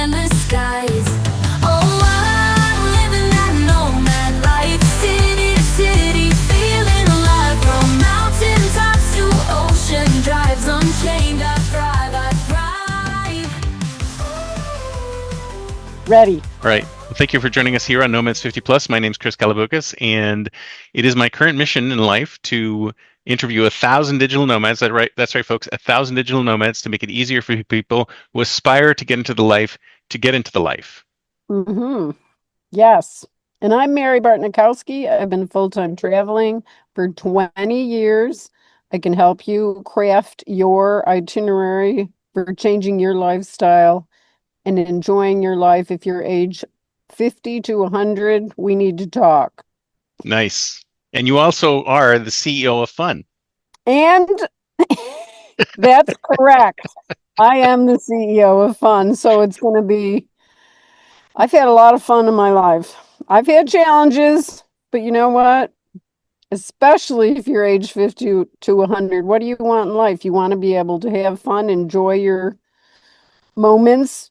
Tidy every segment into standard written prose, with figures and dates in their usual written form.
and the skies. Oh, I'm living that nomad life, city to city, feeling alive. From mountain tops to ocean drives, unchained I thrive, Ready. All right. Well, thank you for joining us here on Nomads 50 Plus. My name is Chris Kalaboukis, and it is my current mission in life to interview 1,000 digital nomads. That's right, folks. 1,000 digital nomads to make it easier for people who aspire to get into the life to get into the life. Mm-hmm. Yes. And I'm Mary Bartnikowski. I've been full-time traveling for 20 years. I can help you craft your itinerary for changing your lifestyle and enjoying your life. If you're age 50 to 100, we need to talk. Nice. And you also are the CEO of Fun. And that's correct. I am the CEO of Fun, so it's going to be, I've had a lot of fun in my life. I've had challenges, but you know what? Especially if you're age 50 to 100, what do you want in life? You want to be able to have fun, enjoy your moments,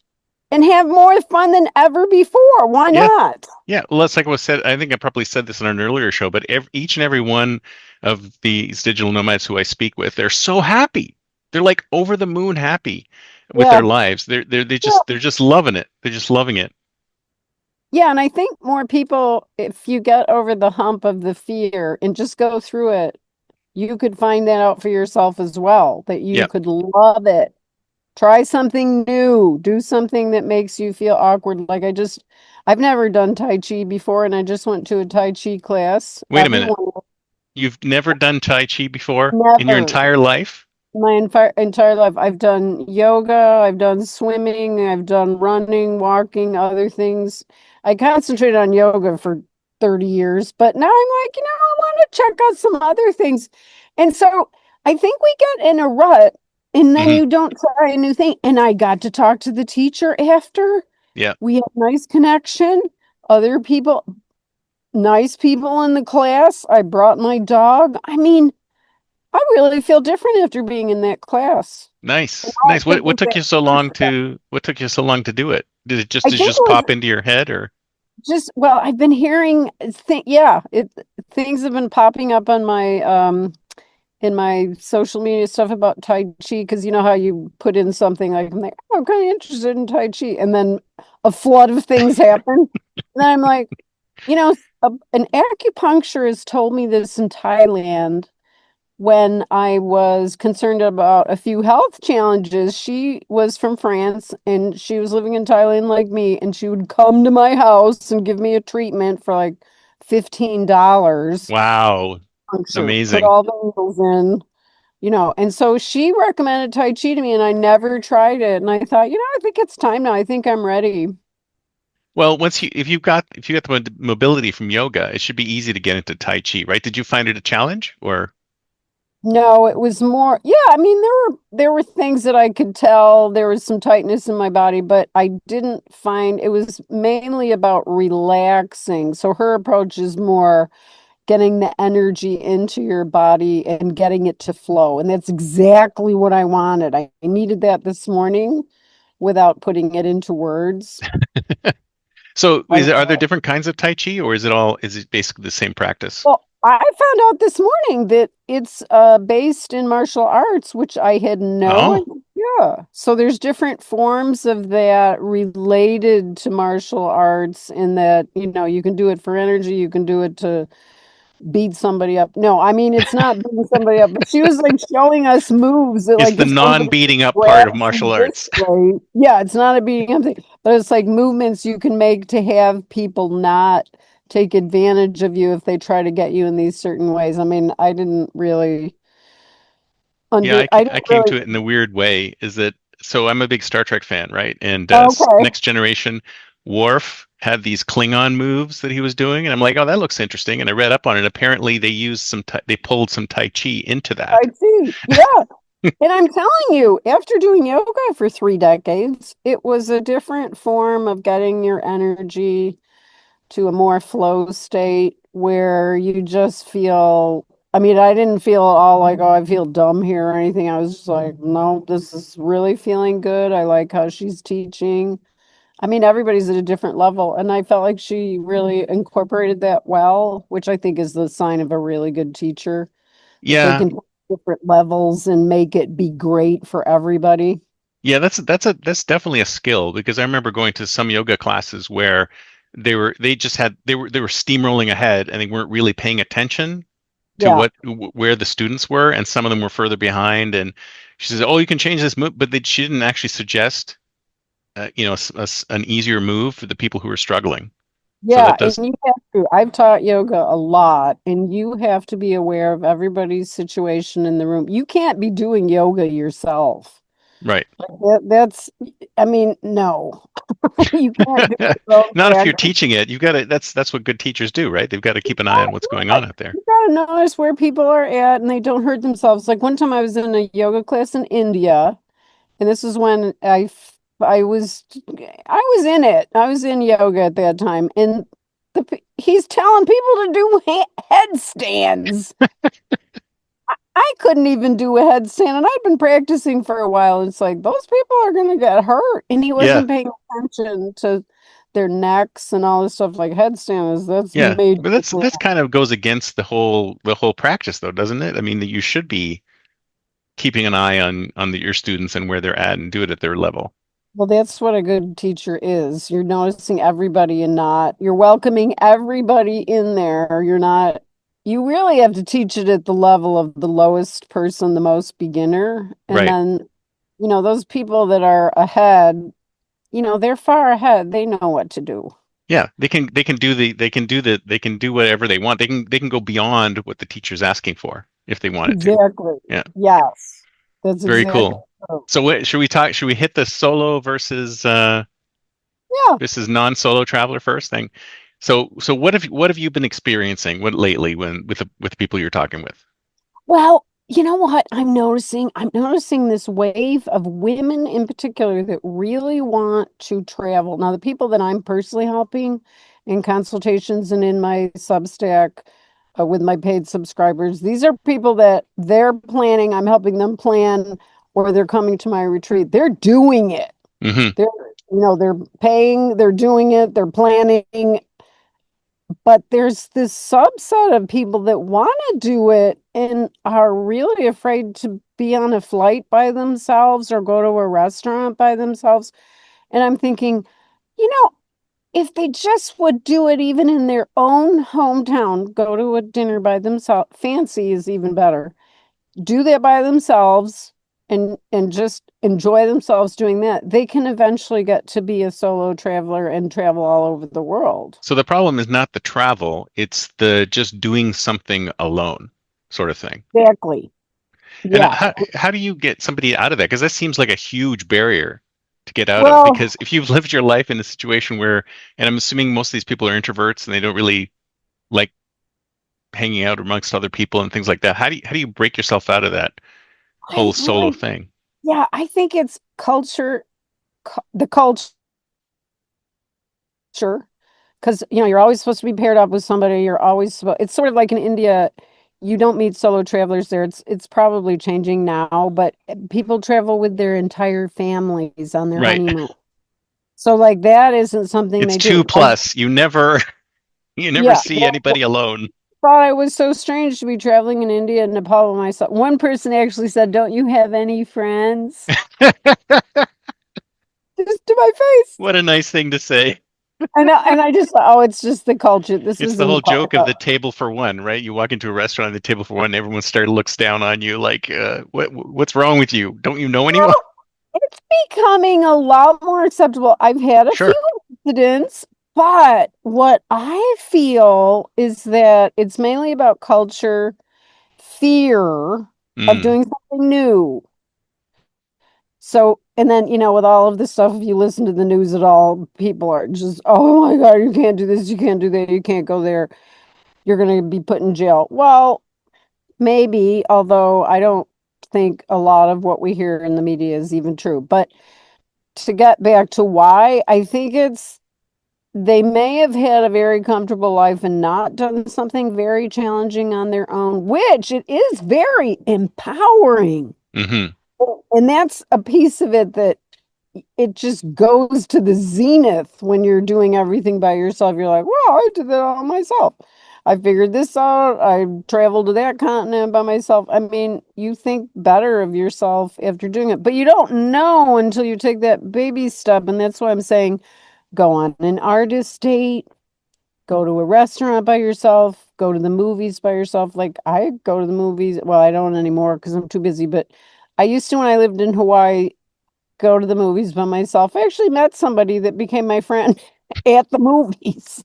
and have more fun than ever before. Why not? Yeah, well, that's like what was said. I think I probably said this in an earlier show, but each and every one of these digital nomads who I speak with, they're so happy. They're like over the moon happy with Yeah. their lives. They're just loving it. They're just loving it. Yeah, and I think more people, if you get over the hump of the fear and just go through it, you could find that out for yourself as well, that you Yeah. could love it. Try something new. Do something that makes you feel awkward. I've never done Tai Chi before, and I just went to a Tai Chi class. Wait a minute. You've never done Tai Chi before in your Never. entire life? My entire life. I've done yoga, I've done swimming, I've done running, walking, other things. I concentrated on yoga for 30 years, but now I'm like, I want to check out some other things. And so I think we get in a rut and then Hmm. you don't try a new thing. And I got to talk to the teacher after. Yeah. We had nice connection. Other people, nice people in the class. I brought my dog. I mean, I really feel different after being in that class. Nice. I Nice. think What it's took that you so first long step. to do it? I Did it think it just was pop into your head or? well, I've been hearing things have been popping up on my in my social media stuff about Tai Chi, because you know how you put in something like, I'm like, oh, I'm kind of interested in Tai Chi, and then a flood of things happen. And then I'm like, you know, an acupuncturist told me this in Thailand when I was concerned about a few health challenges. She was from France and she was living in Thailand like me, and she would come to my house and give me a treatment for like $15. Wow. Puncture, put Amazing. all the needles in, and so she recommended Tai Chi to me, and I never tried it. And I thought, I think it's time now. I think I'm ready. Well, if you got the mobility from yoga, it should be easy to get into Tai Chi, right? Did you find it a challenge or? No, it was more, yeah, I mean, there were things that I could tell. There was some tightness in my body, but I didn't find it was mainly about relaxing. So her approach is more getting the energy into your body and getting it to flow. And that's exactly what I wanted. I needed that this morning without putting it into words. So I, are there different kinds of Tai Chi or is it basically the same practice? well, I found out this morning that it's based in martial arts, which I had no Oh, idea. So there's different forms of that related to martial arts, in that, you can do it for energy, you can do it to beat somebody up. No, I mean, it's not beating somebody up, but she was like showing us moves that, it's like, the if somebody non-beating up part of grabs martial you this arts. way, yeah, it's not a beating up thing, but it's like movements you can make to have people not take advantage of you if they try to get you in these certain ways. I mean, Yeah, I I didn't came really, to it in a weird way. So I'm a big Star Trek fan, right? And okay. Next Generation, Worf had these Klingon moves that he was doing, and I'm like, oh, that looks interesting. And I read up on it. Apparently, they pulled some Tai Chi into I that. see. Yeah. And I'm telling you, after doing yoga for 3 decades, it was a different form of getting your energy to a more flow state where you just feel, I mean, I didn't feel all like, oh, I feel dumb here or anything. I was just like, no, this is really feeling good. I like how she's teaching. I mean, everybody's at a different level, and I felt like she really incorporated that well, which I think is the sign of a really good teacher, that they Yeah. can put different levels and make it be great for everybody. Yeah, that's definitely a skill because I remember going to some yoga classes where they were steamrolling ahead and they weren't really paying attention to Yeah, where the students were, and some of them were further behind. And she says, "Oh, you can change this move," but she didn't actually suggest, an easier move for the people who were struggling. So yeah, that and does you have to. I've taught yoga a lot, and you have to be aware of everybody's situation in the room. You can't be doing yoga yourself. right. That's, I mean, no, you can't do your own Not if you're practice. teaching it. You've got to. That's what good teachers do, right? They've got to keep an eye on what's going on out there. You gotta notice where people are at and they don't hurt themselves. Like one time I was in a yoga class in India, and this is when I was in it. I was in yoga at that time, and he's telling people to do headstands. I couldn't even do a headstand, and I'd been practicing for a while. It's like those people are gonna get hurt, and he Yeah, wasn't paying attention to their necks and all this stuff. Like headstand is that's yeah. made But that's kind of goes against the whole practice, though, doesn't it? I mean, that you should be keeping an eye on your students and where they're at and do it at their level. well, that's what a good teacher is. You're noticing everybody and not, you're welcoming everybody in there. You're not, you really have to teach it at the level of the lowest person, the most beginner. And Right. then, those people that are ahead, they're far ahead. They know what to do. Yeah, they can do whatever they want. They can go beyond what the teacher's asking for if they wanted to. Exactly. Yeah, Yes. That's very exactly cool. true. So should we hit the solo Yeah. versus non-solo traveler first thing? So what have you been experiencing what lately when with the people you're talking with? Well, you know what I'm noticing? I'm noticing this wave of women in particular that really want to travel. Now, the people that I'm personally helping in consultations and in my Substack with my paid subscribers, these are people that they're planning, I'm helping them plan, or they're coming to my retreat. They're doing it. Hmm. They're, they're paying, they're doing it, they're planning, but there's this subset of people that want to do it and are really afraid to be on a flight by themselves or go to a restaurant by themselves. And I'm thinking, you know, if they just would do it even in their own hometown, go to a dinner by themselves, fancy is even better. Do that by themselves and just enjoy themselves doing that. They can eventually get to be a solo traveler and travel all over the world. So the problem is not the travel, it's the just doing something alone sort of thing. Exactly. And Yeah. how do you get somebody out of that? Because that seems like a huge barrier to get out of. Well, Because if you've lived your life in a situation where, and I'm assuming most of these people are introverts and they don't really like hanging out amongst other people and things like that, how do you break yourself out of that whole I solo really, thing? yeah, I think it's culture, the culture, because you're always supposed to be paired up with somebody. You're always supposed. It's sort of like in India, you don't meet solo travelers there. It's probably changing now, but people travel with their entire families on their Right. honeymoon. So like that isn't something It's they two do. I plus. You never yeah, see anybody alone. thought it was so strange to be traveling in India and Nepal by myself. One person actually said, "Don't you have any friends?" Just to my face. What a nice thing to say. And I just thought, oh, it's just the culture. This It's the isn't whole part joke of the table for one, right? You walk into a restaurant, the table for one, everyone looks down on you like, what's wrong with you? Don't you know anyone? well, it's becoming a lot more acceptable. I've had a Sure. few incidents, but what I feel is that it's mainly about culture, fear of Mm. doing something new. So, and then, with all of this stuff, if you listen to the news at all, people are just, oh my God, you can't do this, you can't do that, you can't go there, you're going to be put in jail. Well, maybe, although I don't think a lot of what we hear in the media is even true. But to get back to why, I think it's they may have had a very comfortable life and not done something very challenging on their own, which it is very empowering. Hmm. And that's a piece of it that it just goes to the zenith when you're doing everything by yourself. You're like, well, I did that all myself. I figured this out. I traveled to that continent by myself. I mean, you think better of yourself after doing it, but you don't know until you take that baby step. And that's why I'm saying go on an artist date, go to a restaurant by yourself, go to the movies by yourself. Like I go to the movies. Well, I don't anymore because I'm too busy, but I used to when I lived in Hawaii go to the movies by myself. I actually met somebody that became my friend at the movies.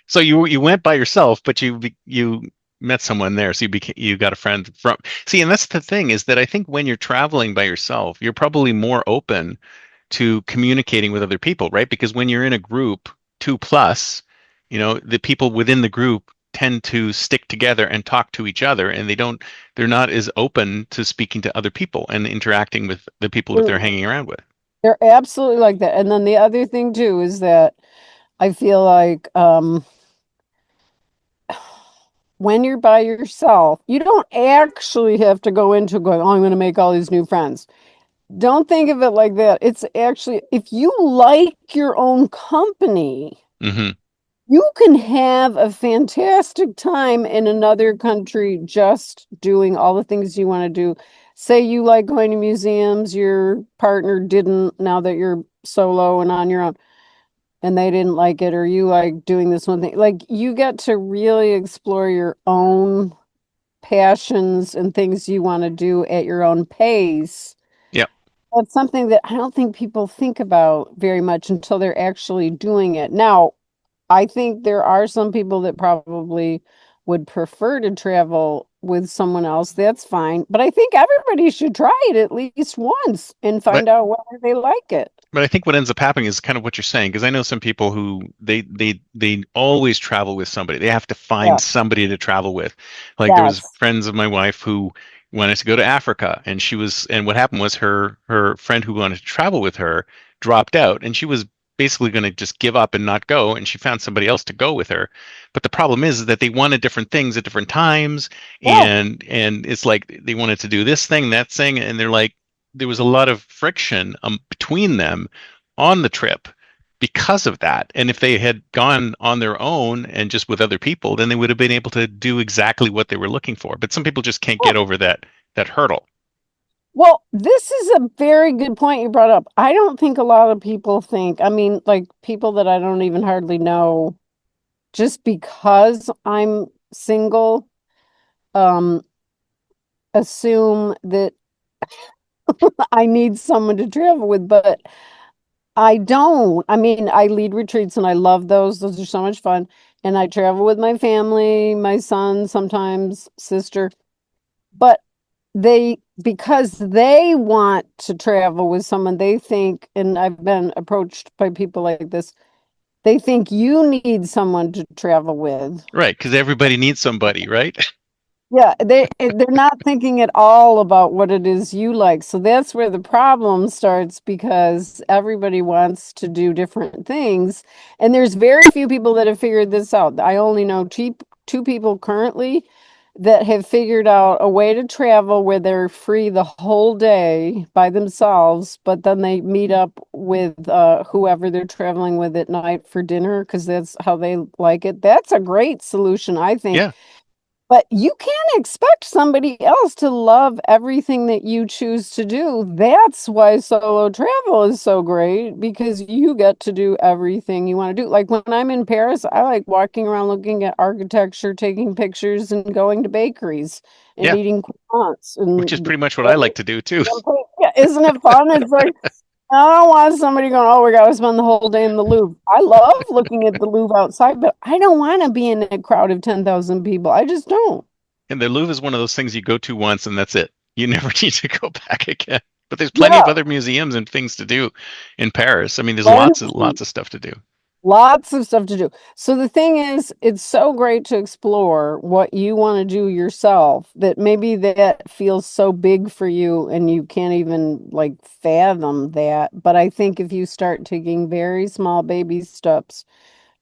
So you went by yourself, but you met someone there, so you got a friend from. See, and that's the thing is that I think when you're traveling by yourself, you're probably more open to communicating with other people, right? Because when you're in a group, two plus, the people within the group tend to stick together and talk to each other, and they're not as open to speaking to other people and interacting with the people that they're hanging around with. They're absolutely like that. And then the other thing too is that I feel like when you're by yourself, you don't actually have to go into going, oh, I'm going to make all these new friends. Don't think of it like that. It's actually, if you like your own company, Hmm. you can have a fantastic time in another country just doing all the things you want to do. Say you like going to museums, your partner didn't, now that you're solo and on your own, and they didn't like it, or you like doing this one thing. Like you get to really explore your own passions and things you want to do at your own pace. Yeah. That's something that I don't think people think about very much until they're actually doing it. Now, I think there are some people that probably would prefer to travel with someone else. That's fine. But I think everybody should try it at least once and But find out whether they like it. But I think what ends up happening is kind of what you're saying, because I know some people who they always travel with somebody. They have to find Yeah. somebody to travel with. Like there was Yes. friends of my wife who wanted to go to Africa, and what happened was her friend who wanted to travel with her dropped out, and she was basically going to just give up and not go, and she found somebody else to go with her. But the problem is that they wanted different things at different times, Yeah. and it's like they wanted to do this thing, that thing, and they're like there was a lot of friction between them on the trip because of that. And if they had gone on their own and just with other people, then they would have been able to do exactly what they were looking for. But some people just can't get Well, over that hurdle. well, this is a very good point you brought up. I don't think a lot of people think, I mean, like people that I don't even hardly know, just because I'm single, um, assume that I need someone to travel with, but I don't. I mean, I lead retreats and I love those. Those are so much fun. And I travel with my family, my son, sometimes sister. But because they want to travel with someone, they think, and I've been approached by people like this, they think you need someone to travel with. Right, because everybody needs somebody, right? Yeah, they're not thinking at all about what it is you like. So that's where the problem starts because everybody wants to do different things. And there's very few people that have figured this out. I only know two people currently that have figured out a way to travel where they're free the whole day by themselves, but then they meet up with whoever they're traveling with at night for dinner because that's how they like it. That's a great solution, I think. Yeah. But you can't expect somebody else to love everything that you choose to do. That's why solo travel is so great because you get to do everything you want to do. Like when I'm in Paris, I like walking around looking at architecture, taking pictures, and going to bakeries and Yeah. eating croissants Which is and pretty much what I like to do too. champagne. Yeah, isn't it fun? It's like I don't want somebody going, oh, we got to spend the whole day in the Louvre. I love looking at the Louvre outside, but I don't want to be in a crowd of 10,000 people. I just don't. And the Louvre is one of those things you go to once and that's it. You never need to go back again. But there's plenty of Yeah, other museums and things to do in Paris. I mean, there's plenty. lots of stuff to do. Lots of stuff to do. So the thing is, it's so great to explore what you want to do yourself that maybe that feels so big for you and you can't even like fathom that. But I think if you start taking very small baby steps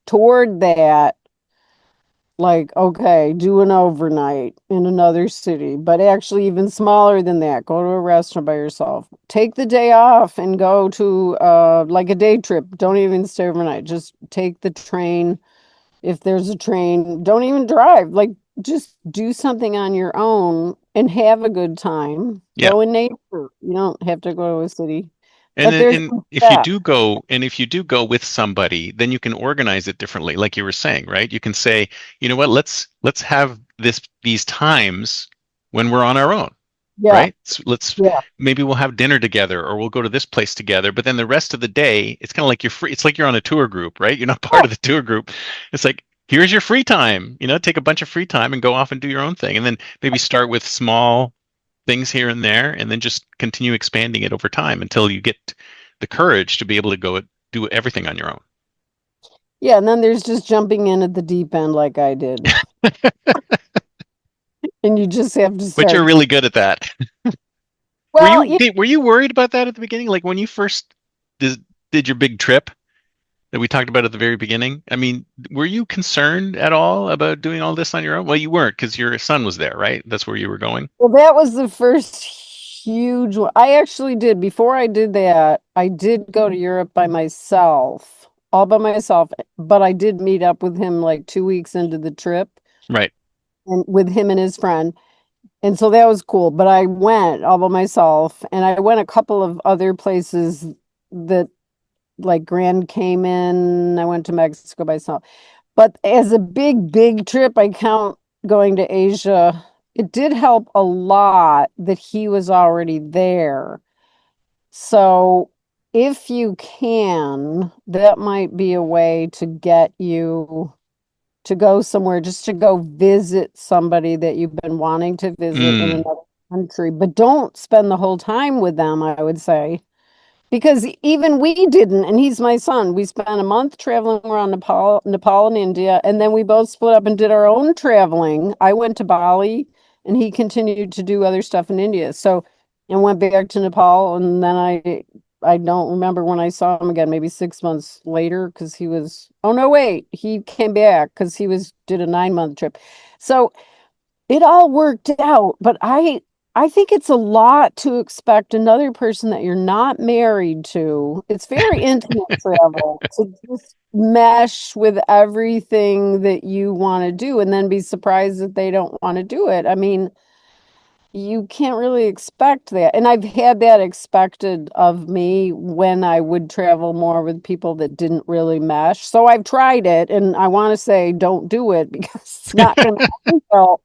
toward that, Like, okay, do an overnight in another city, but actually even smaller than that. Go to a restaurant by yourself. Take the day off and go to like a day trip. Don't even stay overnight. Just take the train if there's a train. Don't even drive. Like, just do something on your own and have a good time. Yeah. Go in nature. You don't have to go to a city. And But then, there's and some if you steps. do go, and if you do go with somebody, then you can organize it differently, like you were saying, right? You can say, you know what, let's have these times when we're on our own, Yeah, right? Let's yeah. maybe we'll have dinner together or we'll go to this place together, but then the rest of the day, it's kind of like you're free. It's like you're on a tour group, right? You're not part of the tour group. It's like, here's your free time, take a bunch of free time and go off and do your own thing. And then maybe start with small things here and there, and then just continue expanding it over time until you get the courage to be able to go do everything on your own. Yeah, and then there's just jumping in at the deep end like I did. And you just have to But you're start. really good at that. Were Well, you were you worried about that at the beginning? Like when you first did your big trip that we talked about at the very beginning? I mean, were you concerned at all about doing all this on your own? Well, you weren't because your son was there, right? That's where you were going. well, that was the first huge one. I actually did, before I did that, I did go to Europe by myself, all by myself, but I did meet up with him like 2 weeks into the trip Right. and with him and his friend. And so that was cool. But I went all by myself and I went a couple of other places that like Grand Cayman. I went to Mexico by myself. But as a big, big trip, I count going to Asia. It did help a lot that he was already there. So if you can, that might be a way to get you to go somewhere, just to go visit somebody that you've been wanting to visit in Mm, another country. But don't spend the whole time with them, I would say. Because even we didn't, and he's my son. We spent a month traveling around Nepal and India, and then we both split up and did our own traveling. I went to Bali, and he continued to do other stuff in India. So, and went back to Nepal, and then I don't remember when I saw him again, maybe 6 months later, because he was, oh no, wait, he came back because he was did a 9 month trip. So it all worked out, but I think it's a lot to expect another person that you're not married to. It's very intimate travel to just mesh with everything that you want to do and then be surprised that they don't want to do it. I mean, you can't really expect that. And I've had that expected of me when I would travel more with people that didn't really mesh. So I've tried it and I want to say don't do it because it's not going to end well.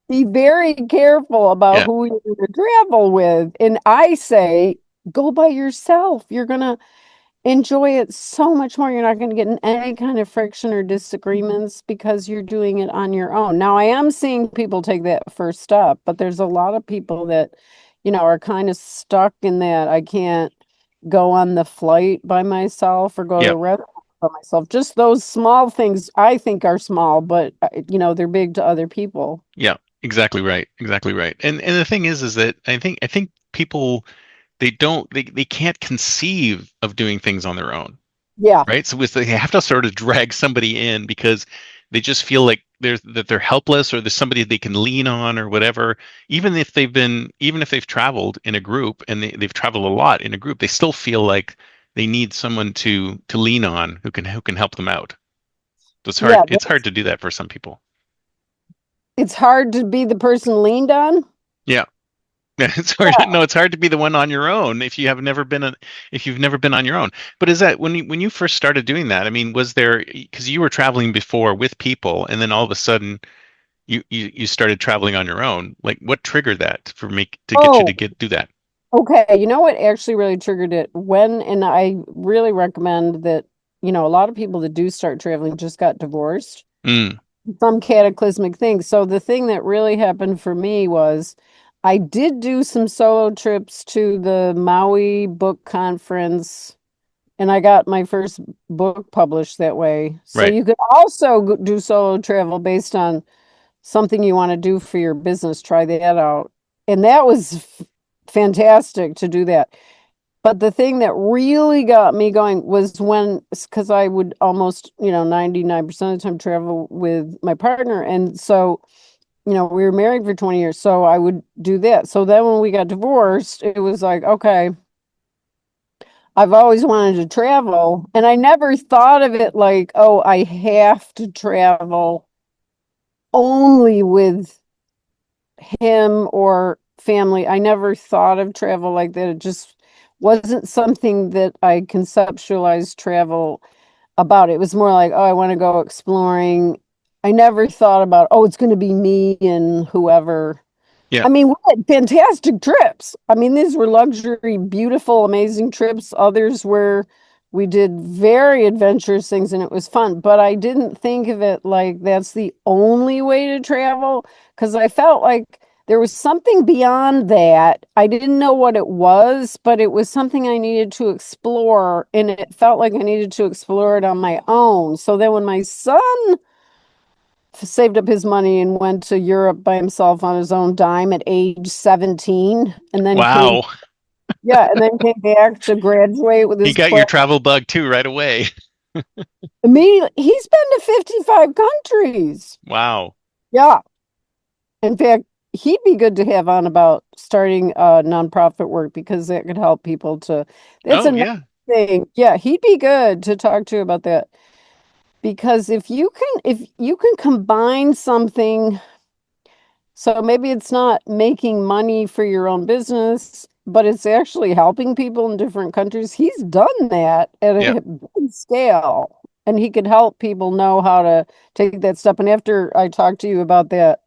Be very careful about yeah. who you're going to travel with. And I say, go by yourself. You're going to enjoy it so much more. You're not going to get in any kind of friction or disagreements because you're doing it on your own. Now, I am seeing people take that first step, but there's a lot of people that, are kind of stuck in that. I can't go on the flight by myself or go to Yeah. the restaurant by myself. Just those small things I think are small, but they're big to other people. Yeah. Exactly right. Exactly right. And the thing is that I think people they can't conceive of doing things on their own, Yeah. right? So they have to sort of drag somebody in because they just feel like they're helpless or there's somebody they can lean on or whatever. Even if they've traveled in a group and they've traveled a lot in a group, they still feel like they need someone to lean on who can help them out. So it's Yeah. hard. It's hard to do that for some people. It's hard to be the person leaned on. Yeah. It's hard. No, it's hard to be the one on your own if you've never been on your own. But is that when you first started doing that? I mean, was there because you were traveling before with people, and then all of a sudden you started traveling on your own? Like, what triggered that for me to get you to Oh, do that? okay. You know what actually really triggered it and I really recommend that, a lot of people that do start traveling just got divorced, Mm, some cataclysmic thing. So the thing that really happened for me was I did do some solo trips to the Maui book conference and I got my first book published that way. So right. you could also do solo travel based on something you want to do for your business. Try that out. And that was fantastic to do that. But the thing that really got me going was when, because I would almost, 99% of the time travel with my partner. And so, we were married for 20 years. So I would do that. So then when we got divorced, it was like, okay, I've always wanted to travel. And I never thought of it like, oh, I have to travel only with him or family. I never thought of travel like that. It just wasn't something that I conceptualized travel about. It was more like, oh, I want to go exploring. I never thought about, oh, it's going to be me and whoever. Yeah. I mean, we had fantastic trips. I mean, these were luxury, beautiful, amazing trips. Others were, we did very adventurous things and it was fun. But I didn't think of it like that's the only way to travel because I felt like there was something beyond that. I didn't know what it was, but it was something I needed to explore. And it felt like I needed to explore it on my own. So then when my son saved up his money and went to Europe by himself on his own dime at age 17 and then Wow. came back to graduate with He his got your travel bug too right away. immediately. He's been to 55 countries. Wow. Yeah. In fact, he'd be good to have on about starting nonprofit work because that could help people to, that's Oh, another yeah. thing. Yeah, he'd be good to talk to about that. Because if you can combine something. So maybe it's not making money for your own business, but it's actually helping people in different countries. He's done that at Yeah. a big scale, and he could help people know how to take that step. And after I talked to you about that,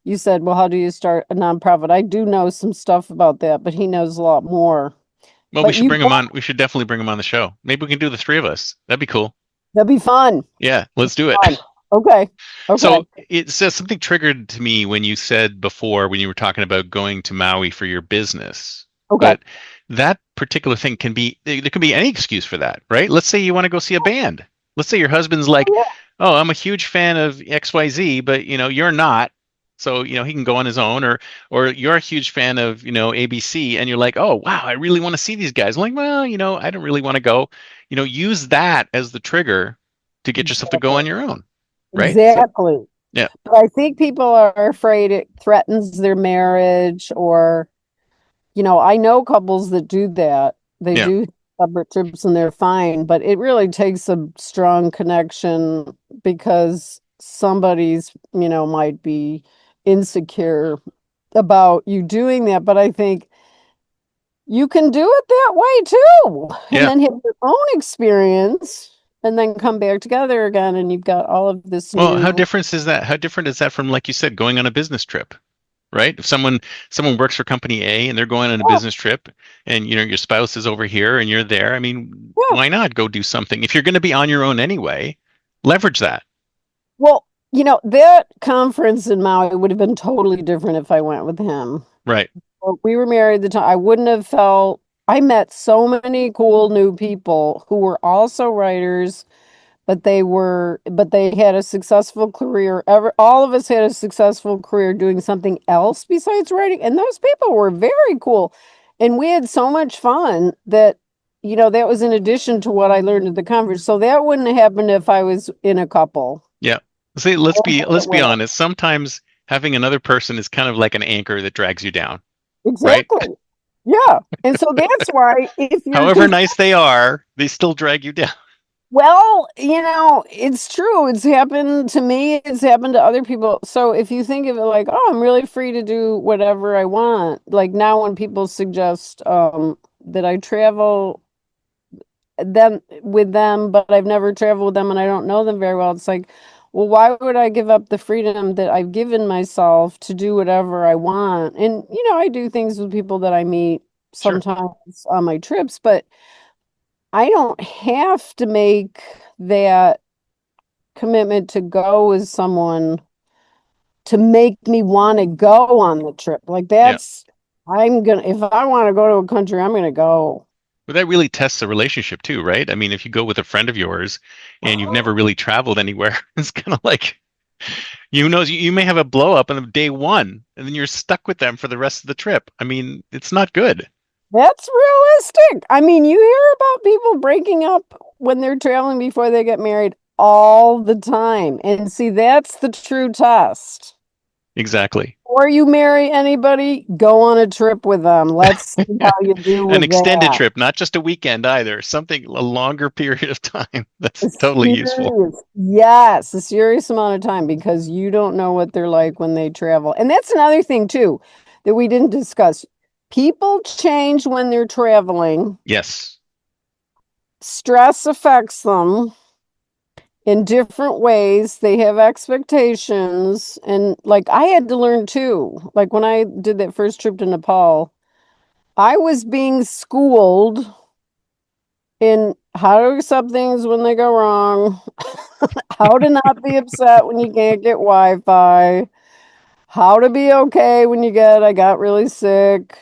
you said, well, how do you start a nonprofit? I do know some stuff about that, but he knows a lot more. Well, we But should bring him on. We should definitely bring him on the show. Maybe we can do the three of us. That'd be cool. that'd be fun. Yeah, let's do it. Fun. Okay. Okay. So it says something triggered to me when you said before, when you were talking about going to Maui for your business. Okay. But that particular thing can be, there can be any excuse for that, right? Let's say you want to go see a band. Let's say your husband's like, Yeah. oh, I'm a huge fan of XYZ, but you're not. So, he can go on his own, or you're a huge fan of, ABC, and you're like, oh, wow, I really want to see these guys. I'm like, well, I don't really want to go. Use that as the trigger to get yourself to go on Exactly. your own, right? So, Exactly. yeah, But I think people are afraid it threatens their marriage or, I know couples that do that. They yeah. do separate trips and they're fine, but it really takes a strong connection because somebody's, might be insecure about you doing that. But I think you can do it that way too, and Yeah. then have your own experience and then come back together again and you've got all of this Well, how new. different is that? How different is that from, like you said, going on a business trip, right? If someone works for company A and they're going on a Yeah, business trip, and your spouse is over here and you're there, I mean, yeah. why not go do something? If you're going to be on your own anyway, leverage that. Well, that conference in Maui would have been totally different if I went with him. Right. Well, we were married at the time. I wouldn't have felt, I met so many cool new people who were also writers, but they had a successful career. All of us had a successful career doing something else besides writing. And those people were very cool. And we had so much fun that, that was in addition to what I learned at the conference. So that wouldn't have happened if I was in a couple. Yeah. See, let's That's be how let's it be went. honest. Sometimes having another person is kind of like an anchor that drags you down, right? Exactly. Yeah. And so that's why if you're However nice they are, they still drag you down. well, it's true. It's happened to me. It's happened to other people. So if you think of it like, oh, I'm really free to do whatever I want. Like now when people suggest that I travel them with them, but I've never traveled with them and I don't know them very well, it's like, well, why would I give up the freedom that I've given myself to do whatever I want? And I do things with people that I meet Sure. sometimes on my trips, but I don't have to make that commitment to go with someone to make me want to go on the trip. Like Yeah. if I want to go to a country, I'm gonna go. But that really tests a relationship too, right? I mean, if you go with a friend of yours and you've never really traveled anywhere, it's kind of like, you may have a blow up on day one and then you're stuck with them for the rest of the trip. I mean, it's not good. That's realistic. I mean, you hear about people breaking up when they're traveling before they get married all the time. And see, that's the true test. Exactly. Before you marry anybody, go on a trip with them. Let's see how you do An with extended that. trip, not just a weekend either. Something a longer period of time. That's A totally useful. serious, yes, a serious amount of time because you don't know what they're like when they travel. And that's another thing too that we didn't discuss. People change when they're traveling. Yes. Stress affects them in different ways. They have expectations. And like I had to learn too. Like when I did that first trip to Nepal, I was being schooled in how to accept things when they go wrong, how to not be upset when you can't get Wi-Fi, how to be okay when I got really sick,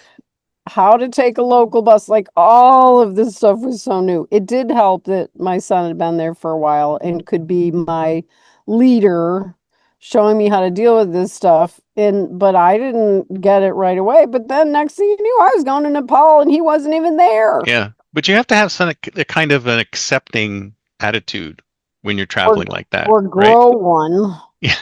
how to take a local bus. Like all of this stuff was so new. It did help that my son had been there for a while and could be my leader, showing me how to deal with this stuff. But I didn't get it right away. But then next thing you knew, I was going to Nepal and he wasn't even there. Yeah. But you have to have some a kind of an accepting attitude when you're Or traveling like that, or right? grow one. Yeah.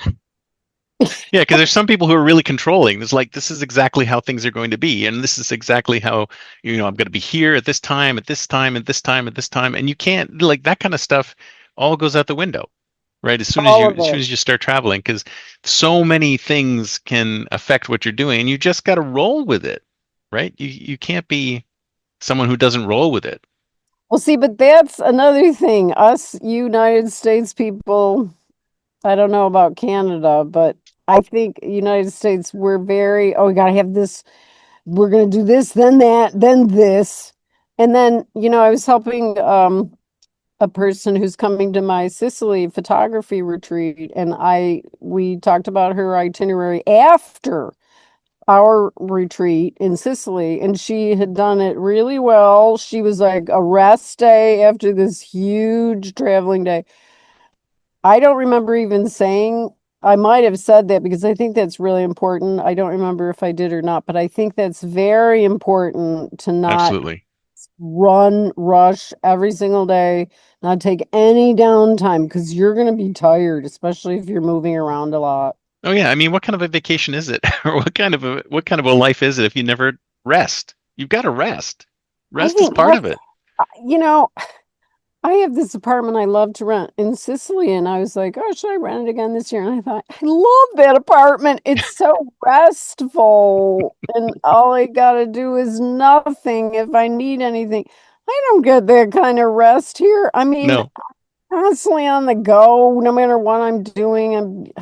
Yeah, because there's some people who are really controlling. It's like this is exactly how things are going to be, and this is exactly how, I'm going to be here at this time, at this time, at this time, at this time, and you can't like that kind of stuff all goes out the window, right? All of As soon it. as you start traveling, because so many things can affect what you're doing, and you just got to roll with it, right? You can't be someone who doesn't roll with it. Well, see, but that's another thing. Us United States people, I don't know about Canada, but I think United States, we're very, oh, we got to have this, we're going to do this, then that, then this. And then, I was helping a person who's coming to my Sicily photography retreat, and we talked about her itinerary after our retreat in Sicily, and she had done it really well. She was like a rest day after this huge traveling day. I don't remember even saying, I might have said that because I think that's really important. I don't remember if I did or not, but I think that's very important to not Absolutely. rush every single day, not take any downtime because you're going to be tired, especially if you're moving around a lot. Oh yeah, I mean, what kind of a vacation is it, or what kind of a life is it if you never rest? You've got to rest. I Rest is think part of it. you know, I have this apartment I love to rent in Sicily, and I was like, oh, should I rent it again this year? And I thought, I love that apartment. It's so restful, and all I gotta do is nothing if I need anything. I don't get that kind of rest here. I mean, No. constantly on the go, no matter what I'm doing.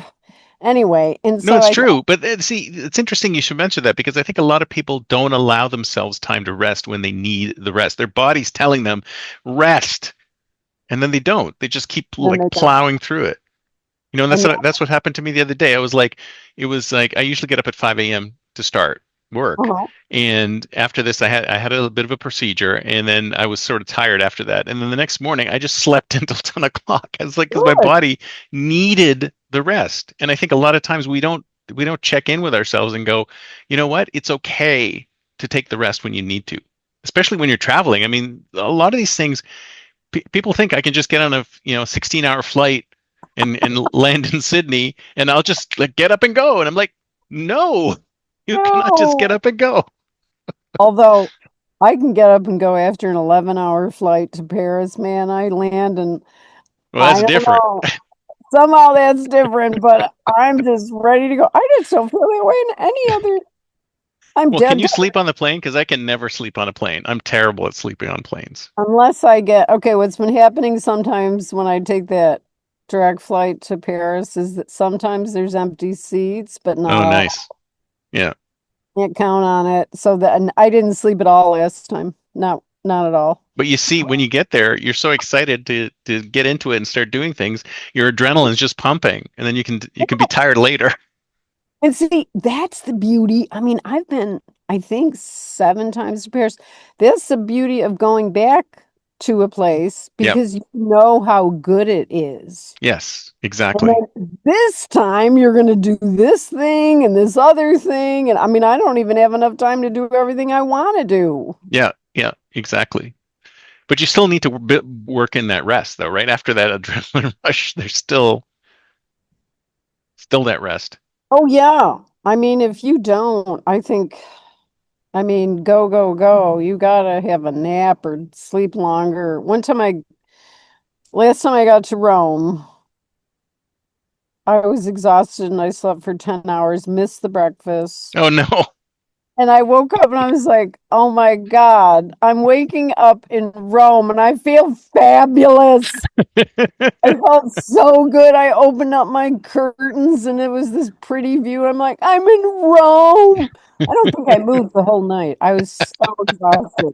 Anyway, and No, so it's I thought, true. But see, it's interesting you should mention that because I think a lot of people don't allow themselves time to rest when they need the rest. Their body's telling them rest, and then they don't. They just keep then like they don't. plowing through it. And And that's what happened to me the other day. It was like I usually get up at 5 a.m. to start work. uh And after this, I had a bit of a procedure, and then I was sort of tired after that. And then the next morning, I just slept until 10 o'clock. I was like, because my good. body needed the rest. And I think a lot of times we don't check in with ourselves and go, you know what? It's okay to take the rest when you need to, especially when you're traveling. I mean, a lot of these things people think I can just get on a 16-hour flight and land in Sydney and I'll just like get up and go. And I'm like, no, you cannot just get No. up and go. Although I can get up and go after an 11-hour flight to Paris, man. I land and Well, I that's don't different. know. Somehow that's different, but I'm just ready to go. I just don't feel that way in any other. I'm Well, can dead you sleep on the plane? Because I can never sleep on a plane. I'm terrible at sleeping on planes. unless I get okay. What's been happening sometimes when I take that direct flight to Paris is that sometimes there's empty seats, but Oh, not all. nice. Yeah. Can't count on it. So that and I didn't sleep at all last time. Not at all. But you see, when you get there, you're so excited to get into it and start doing things. Your adrenaline's just pumping, and then you can be tired later. And see, that's the beauty. I mean, I've been, I think, 7 times to Paris. That's the beauty of going back to a place Yep. because you know how good it is. Yes, And exactly. then this time you're going to do this thing and this other thing. And I mean, I don't even have enough time to do everything I want to do. Yeah. Yeah, exactly. But you still need to work in that rest, though, right? After that adrenaline rush, there's still that rest. Oh yeah. I mean, if you don't, I think, I mean, go, go, go. You gotta have a nap or sleep longer. Last time I got to Rome, I was exhausted and I slept for 10 hours, missed the breakfast. Oh no. And I woke up and I was like, oh my God, I'm waking up in Rome and I feel fabulous. I felt so good. I opened up my curtains and it was this pretty view. I'm like, I'm in Rome. I don't think I moved the whole night. I was so exhausted.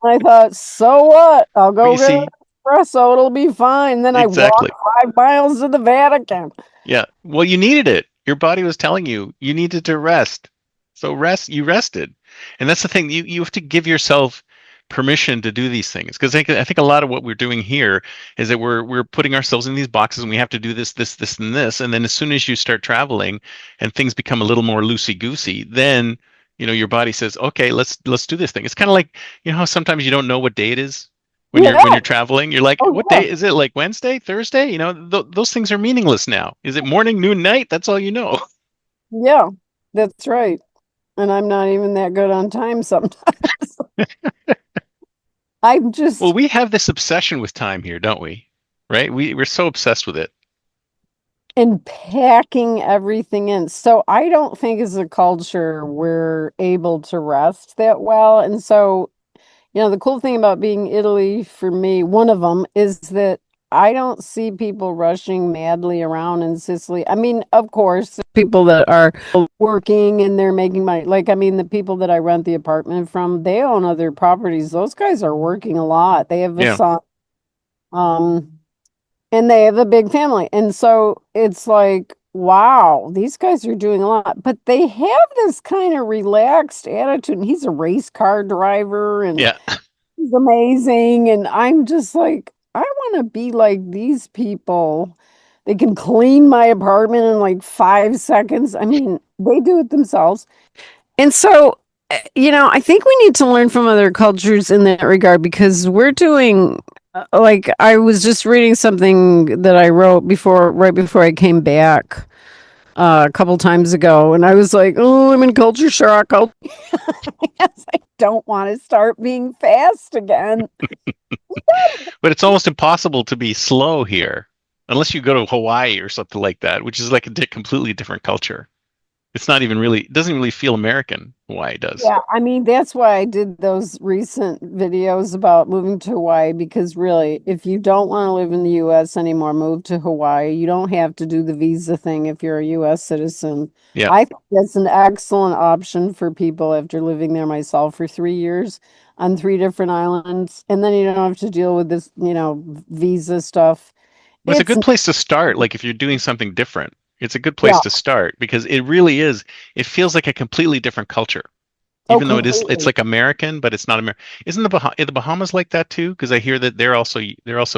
I thought, so what? I'll But go you get an see, espresso. It'll be fine. Then I walked exactly. 5 miles to the Vatican. Yeah. Well, you needed it. Your body was telling you needed to rest. So you rested. And that's the thing. You have to give yourself permission to do these things. Because I think a lot of what we're doing here is that we're putting ourselves in these boxes and we have to do this, and this. And then as soon as you start traveling and things become a little more loosey-goosey, then your body says, okay, let's do this thing. It's kind of like, how sometimes you don't know what day it is when you're Yeah. traveling. You're like, Oh, what yeah. day is it? Like Wednesday, Thursday? Those things are meaningless now. Is it morning, noon, night? That's all you know. Yeah. That's right. And I'm not even that good on time sometimes. I'm Well, just we have this obsession with time here, don't we? Right? We're so obsessed with it. in packing everything in. So I don't think as a culture we're able to rest that well. And so, the cool thing about being Italy for me, one of them is that I don't see people rushing madly around in Sicily. I mean, of course, people that are working and they're making money. Like, I mean, the people that I rent the apartment from, they own other properties. Those guys are working a lot. They have a Yeah. son. Um, and they have a big family. And so it's like, wow, these guys are doing a lot, but they have this kind of relaxed attitude. And he's a race car driver and Yeah. he's amazing. And I'm just like, I want to be like these people. They can clean my apartment in like 5 seconds. I mean, they do it themselves. And so, I think we need to learn from other cultures in that regard because we're doing, like, I was just reading something that I wrote right before I came back a couple times ago, and I was like, oh, I'm in culture shock. I don't want to start being fast again. But it's almost impossible to be slow here unless you go to Hawaii or something like that, which is like a completely different culture. It's not even really, it doesn't really feel American. Hawaii does. Yeah, I mean, that's why I did those recent videos about moving to Hawaii because really, if you don't want to live in the US anymore, move to Hawaii. You don't have to do the visa thing if you're a US citizen. Yeah. I think that's an excellent option for people after living there myself for 3 years on 3 different islands. And then you don't have to deal with this, visa stuff. Well, it's a It's, good place to start. Like if you're doing something different, it's a good place yeah, to start because it really is. It feels like a completely different culture, oh, even though it's completely. like American, but it's not American. Isn't the Bahamas like that too? Because I hear that they're also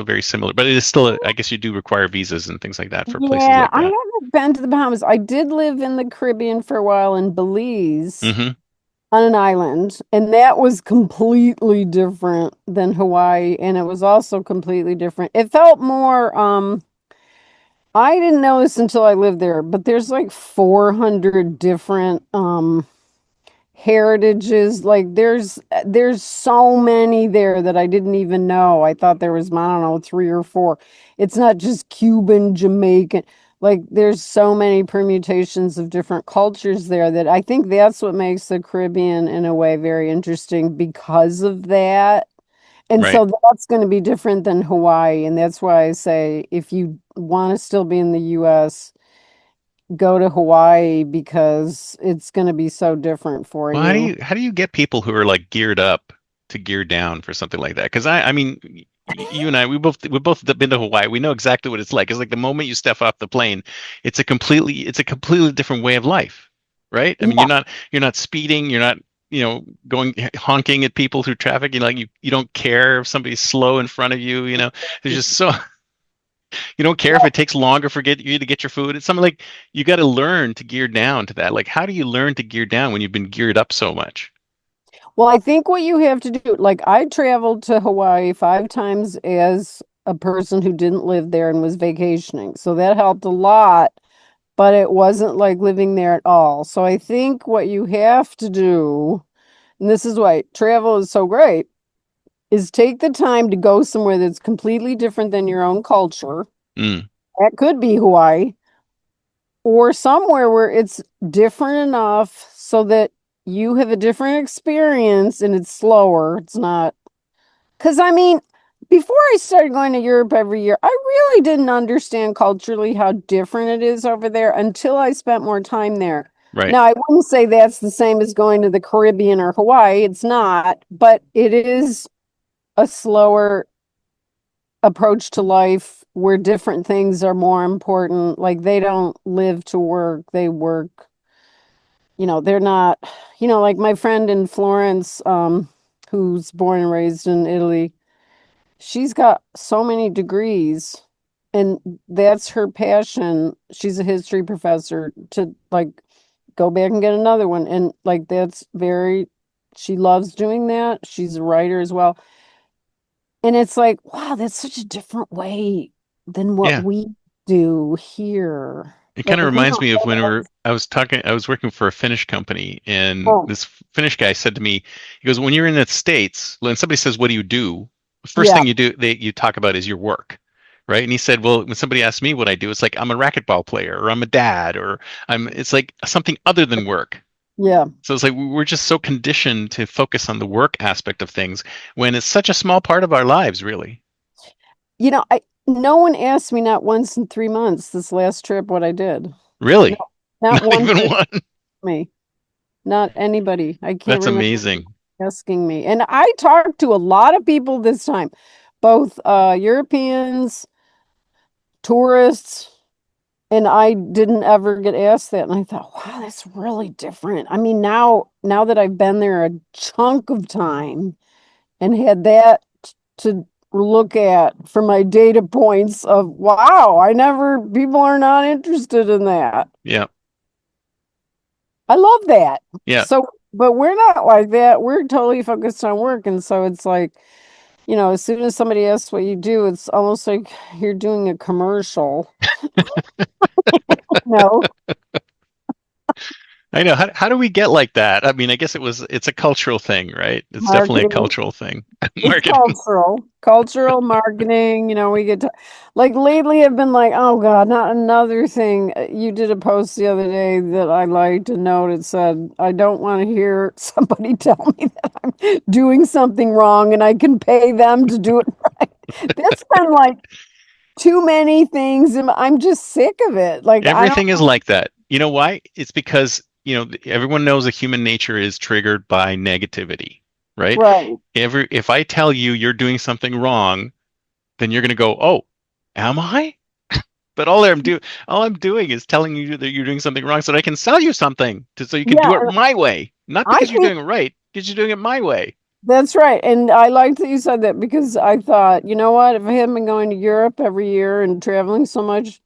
very similar, but it is still, I guess you do require visas and things like that for places Yeah, like I that. haven't been to the Bahamas. I did live in the Caribbean for a while in Belize Hmm. on an island, and that was completely different than Hawaii, and it was also completely different. It felt more, I didn't know this until I lived there, but there's like 400 different heritages. Like there's so many there that I didn't even know. I thought there was, I don't know, three or four. It's not just Cuban, Jamaican. Like there's so many permutations of different cultures there that I think that's what makes the Caribbean in a way very interesting because of that. And Right. so that's going to be different than Hawaii. And that's why I say if you want to still be in the US, go to Hawaii because it's going to be so different for Well, how do you. you how do you get people who are like geared up to gear down for something like that? Because I mean, you and I, we both been to Hawaii. We know exactly what it's like. It's like the moment you step off the plane, it's a completely different way of life, right? I mean, Yeah. you're not speeding, you're not going honking at people through traffic. You don't care if somebody's slow in front of you. There's just so you don't care if it takes longer for you to get your food. It's something like you got to learn to gear down to that. Like, how do you learn to gear down when you've been geared up so much? Well, I think what you have to do, like I traveled to Hawaii 5 times as a person who didn't live there and was vacationing. So that helped a lot, but it wasn't like living there at all. So I think what you have to do, and this is why travel is so great, is take the time to go somewhere that's completely different than your own culture. Mm, That could be Hawaii or somewhere where it's different enough so that you have a different experience and it's slower. It's not, because I mean, before I started going to Europe every year, I really didn't understand culturally how different it is over there until I spent more time there. right. Now, I wouldn't say that's the same as going to the Caribbean or Hawaii. It's not, but it is a slower approach to life where different things are more important. Like they don't live to work, they work. They're not, like my friend in Florence, who's born and raised in Italy, she's got so many degrees and that's her passion. She's a history professor to like go back and get another one. And like she loves doing that. She's a writer as well. And it's like, wow, that's such a different way than what Yeah. we do here. It kind Like of we reminds don't me of when have, I was working for a Finnish company, and oh, this Finnish guy said to me, he goes, when you're in the States, when somebody says, what do you do? The first yeah, thing you talk about is your work, right? And he said, well, when somebody asks me what I do, it's like, I'm a racquetball player, or I'm a dad, or it's like something other than work. yeah. So it's like we're just so conditioned to focus on the work aspect of things when it's such a small part of our lives, really. No one asked me not once in 3 months this last trip what I did. No, Really? not Not one even person one. asked me, not anybody. I can't That's remember amazing. asking me. And I talked to a lot of people this time, both Europeans, tourists, and I didn't ever get asked that. And I thought, wow, that's really different. I mean, now that I've been there a chunk of time and had that to look at for my data points of, wow, people are not interested in that. Yeah. I love that. Yeah. So, but we're not like that. We're totally focused on work. And so it's like, as soon as somebody asks what you do, it's almost like you're doing a commercial. No, I know. How do we get like that? I mean, I guess it's a cultural thing, right? It's definitely a marketing. cultural thing. It's Marketing. cultural marketing. We get to, like lately I've been like, oh God, not another thing. You did a post the other day that I liked a note. It said, I don't want to hear somebody tell me that I'm doing something wrong and I can pay them to do it right. That's been like too many things and I'm just sick of it. Like I don't Everything is like that. You know why? It's because, everyone knows that human nature is triggered by negativity, right? right. If I tell you you're doing something wrong, then you're going to go, "Oh, am I?" But all I'm doing is telling you that you're doing something wrong so that I can sell you something so you can Yeah, do it my way, not I because you're think doing it right, because you're doing it my way. that's right. And I liked that you said that because I thought, you know what, if I hadn't been going to Europe every year and traveling so much,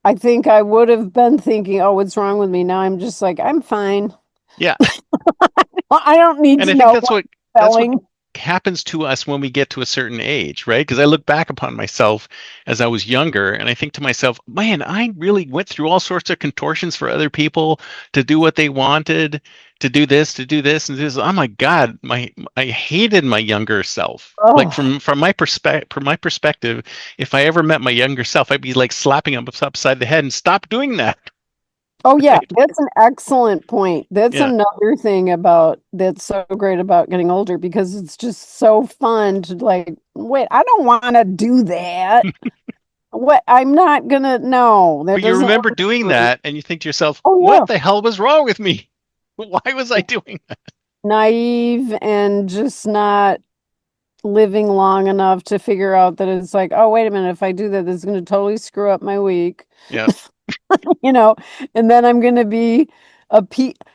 I think I would have been thinking, oh, what's wrong with me? Now I'm just like, I'm fine. Yeah. I don't need And to I think know what's that's what selling. happens to us when we get to a certain age, right? Because I look back upon myself as I was younger and I think to myself, man, I really went through all sorts of contortions for other people to do what they wanted, to do this and this. Oh my God, I hated my younger self. Like Oh, from my perspective, if I ever met my younger self, I'd be like slapping him upside the head and stop doing that. oh yeah, Right? that's an excellent point. That's Yeah. another thing that's so great about getting older because it's just so fun to like, wait, I don't want to do that. What? I'm not gonna, no, that But you doesn't remember work doing for me. that and you think to yourself, Oh what yeah. the hell was wrong with me? Why was I doing that? Naive and just not living long enough to figure out that it's like, oh, wait a minute, if I do that, this is going to totally screw up my week, Yeah, you know, and then I'm going to be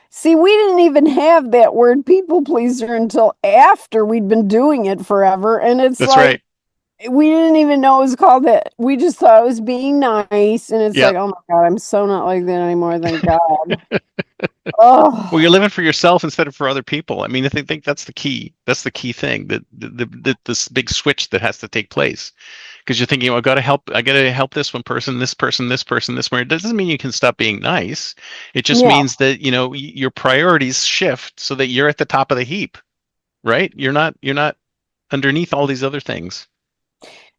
See, we didn't even have that word people pleaser until after we'd been doing it forever. And it's that's like, right. we didn't even know it was called that. We just thought it was being nice, and it's Yeah. like, oh my God, I'm so not like that anymore. Thank God. Well, you're Oh, living for yourself instead of for other people. I mean, I think that's the key. That's the key thing. This big switch that has to take place because you're thinking, well, I got to help this one person, this person, this person, this one. It doesn't mean you can stop being nice. It just yeah. means that, your priorities shift so that you're at the top of the heap, right? You're not underneath all these other things.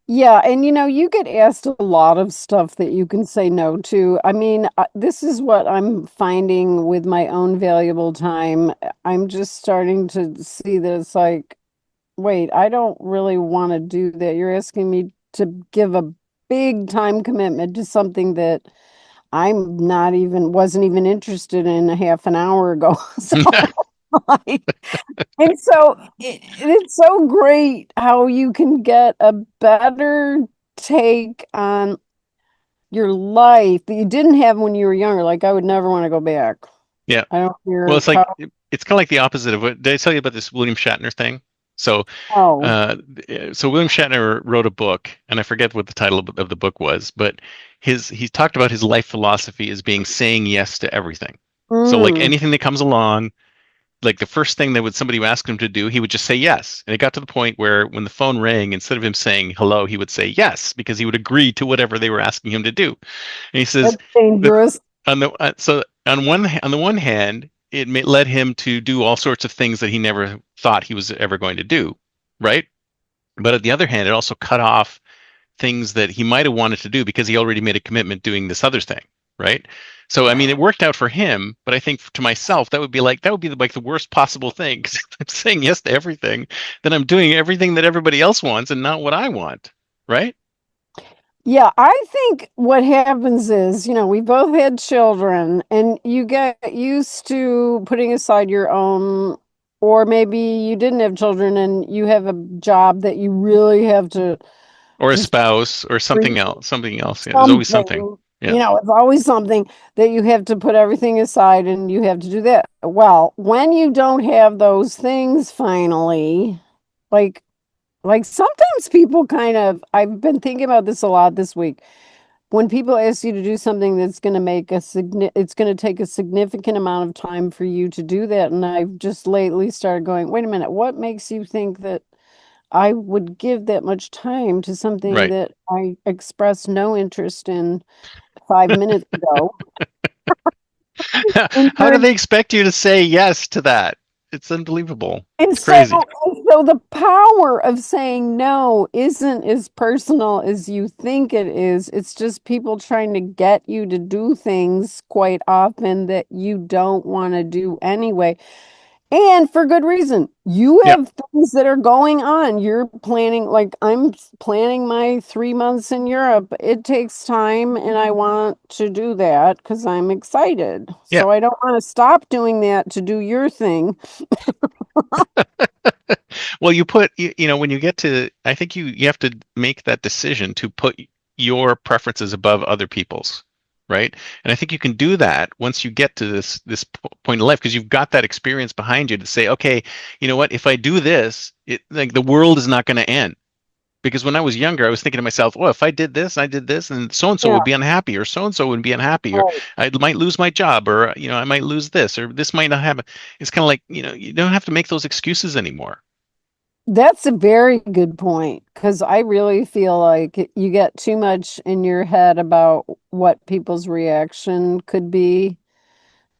Yeah, and you get asked a lot of stuff that you can say no to. I mean, this is what I'm finding with my own valuable time. I'm just starting to see that it's like, wait, I don't really want to do that. You're asking me to give a big time commitment to something that wasn't even interested in a half an hour ago. So like, and so it's so great how you can get a better take on your life that you didn't have when you were younger. Like I would never want to go back. Yeah. I don't Well, care it's like how. it's kind of like the opposite of what did I tell you about this William Shatner thing? So, Oh, uh, so William Shatner wrote a book, and I forget what the title of the book was, but he talked about his life philosophy as being saying yes to everything. So, like mm, anything that comes along, like the first thing that would somebody would ask him to do, he would just say yes. And it got to the point where when the phone rang, instead of him saying hello, he would say yes because he would agree to whatever they were asking him to do. And he says that's the dangerous. on the so on the one hand, led him to do all sorts of things that he never thought he was ever going to do, right? But on the other hand, it also cut off things that he might have wanted to do because he already made a commitment doing this other thing, right? So I mean, it worked out for him, but I think to myself that would be like the worst possible thing because I'm saying yes to everything, then I'm doing everything that everybody else wants and not what I want, right? Yeah, I think what happens is, we both had children, and you get used to putting aside your own, or maybe you didn't have children and you have a job that you really have to Or a just spouse or treat something else. Yeah, there's always something. something. Yeah, It's always something that you have to put everything aside and you have to do that. Well, when you don't have those things finally, like sometimes people I've been thinking about this a lot this week. When people ask you to do something that's going to it's going to take a significant amount of time for you to do that. And I've just lately started going, wait a minute, what makes you think that I would give that much time to something right. that I expressed no interest in 5 minutes ago? And How do you're they expect you to say yes to that? It's unbelievable. And It's so, crazy. the power of saying no isn't as personal as you think it is. It's just people trying to get you to do things quite often that you don't want to do anyway. And for good reason. You Yeah, have things that are going on. You're planning, like I'm planning my 3 months in Europe. It takes time, and I want to do that because I'm excited. yeah. So I don't want to stop doing that to do your thing. Well, when you get to, I think you have to make that decision to put your preferences above other people's, right? And I think you can do that once you get to this point in life because you've got that experience behind you to say, okay, you know what? If I do this, like the world is not going to end. Because when I was younger, I was thinking to myself, "Oh, if I did this, I did this, and so and so Yeah, would be unhappy, or so and so would be unhappy, or right. I might lose my job, or I might lose this, or this might not happen." It's kind of like you don't have to make those excuses anymore. That's a very good point because I really feel like you get too much in your head about what people's reaction could be,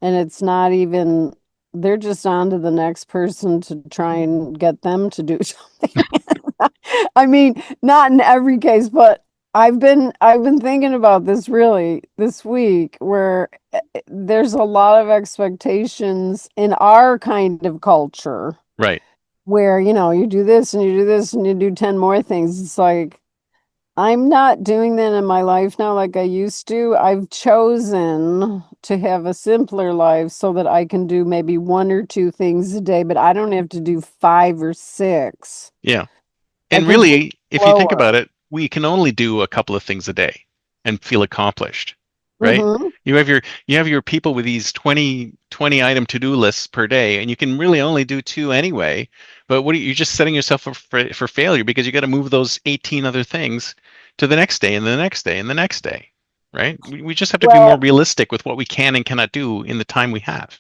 and it's not even, they're just on to the next person to try and get them to do something. I mean, not in every case, but I've been thinking about this really this week where there's a lot of expectations in our kind of culture Right. where you do this and you do this and you do 10 more things. It's like I'm not doing that in my life now like I used to. I've chosen to have a simpler life so that I can do maybe one or two things a day, but I don't have to do five or six. Yeah. I And can take really, it if you think slower. about it, we can only do a couple of things a day and feel accomplished. right? Mm-hmm. You have your people with these 20 item to-do lists per day, and you can really only do two anyway. But you're just setting yourself up for failure because you got to move those 18 other things to the next day and the next day and the next day, right? We just have to be more Well, realistic with what we can and cannot do in the time we have.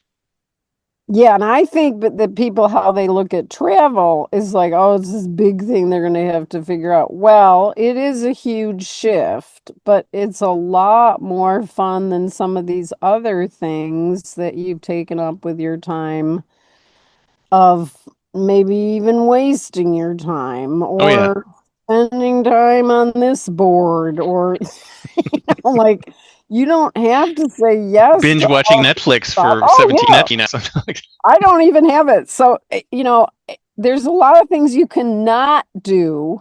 yeah, and I think that the people, how they look at travel is like, oh, it's this big thing they're going to have to figure out. Well, it is a huge shift, but it's a lot more fun than some of these other things that you've taken up with your time of maybe even wasting your time Oh yeah, or spending time on this board or like you don't have to say yes binge to watching all this Netflix stuff. for Oh 17 yeah, episodes, something like that. I don't even have it. So, there's a lot of things you cannot do